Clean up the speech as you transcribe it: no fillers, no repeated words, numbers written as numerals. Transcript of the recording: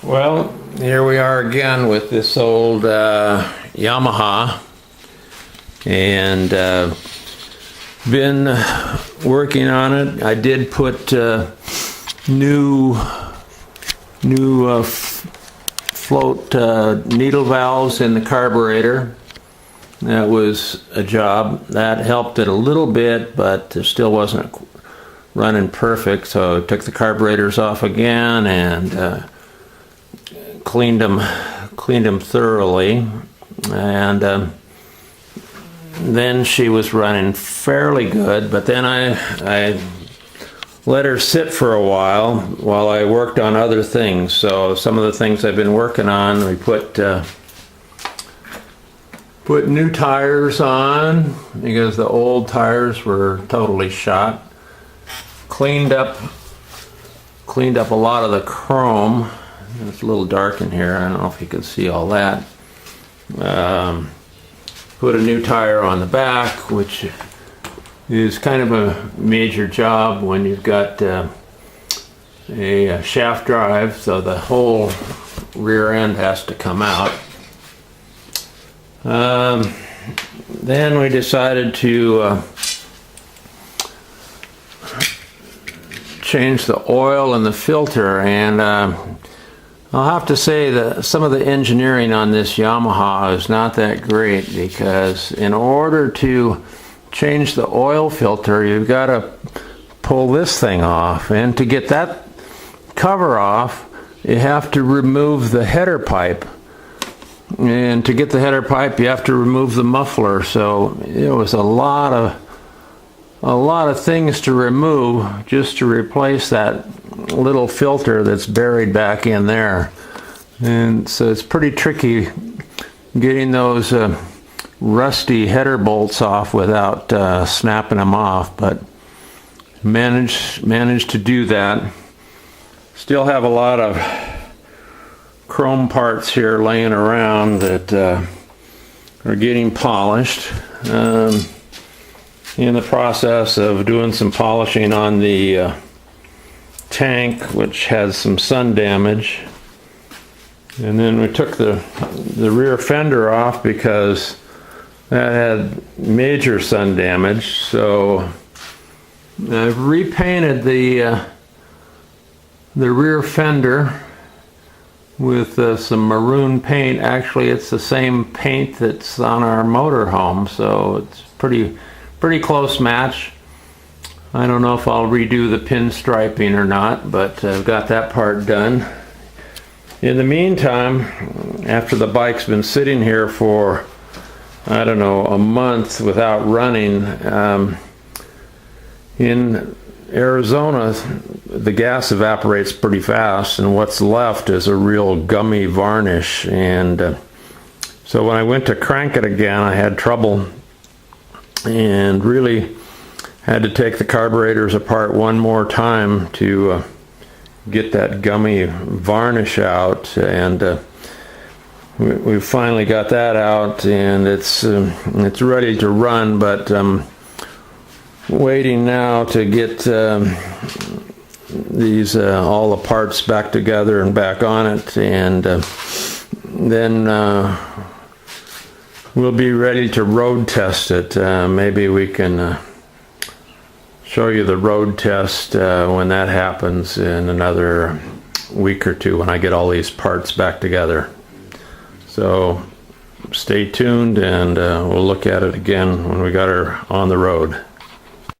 Well, here we are again with this old Yamaha, and been working on it. I did put new float needle valves in the carburetor. That was a job. That helped it a little bit, but it still wasn't running perfect, so I took the carburetors off again and cleaned them thoroughly, and then she was running fairly good. But then I let her sit for a while I worked on other things. So some of the things I've been working on, we put new tires on because the old tires were totally shot. Cleaned up a lot of the chrome. It's a little dark in here. I don't know if you can see all that. Put a new tire on the back, which is kind of a major job when you've got a shaft drive, so the whole rear end has to come out. Then we decided to change the oil and the filter, and I'll have to say that some of the engineering on this Yamaha is not that great, because in order to change the oil filter, you've got to pull this thing off, and to get that cover off, you have to remove the header pipe, and to get the header pipe, you have to remove the muffler. So it was a lot of things to remove just to replace that little filter that's buried back in there. And so it's pretty tricky getting those rusty header bolts off without snapping them off, but managed to do that. Still have a lot of chrome parts here laying around that are getting polished. In the process of doing some polishing on the tank, which has some sun damage. And then we took the rear fender off because that had major sun damage. So I've repainted the rear fender with some maroon paint. Actually, it's the same paint that's on our motorhome, so it's pretty close match. I don't know if I'll redo the pinstriping or not, but I've got that part done. In the meantime, after the bike's been sitting here for, I don't know, a month without running, in Arizona the gas evaporates pretty fast, and what's left is a real gummy varnish. And so when I went to crank it again, I had trouble and really had to take the carburetors apart one more time to get that gummy varnish out, and we finally got that out, and it's ready to run. But waiting now to get these all the parts back together and back on it, and then we'll be ready to road test it. Maybe we can show you the road test when that happens in another week or two, when I get all these parts back together. So stay tuned, and we'll look at it again when we got her on the road.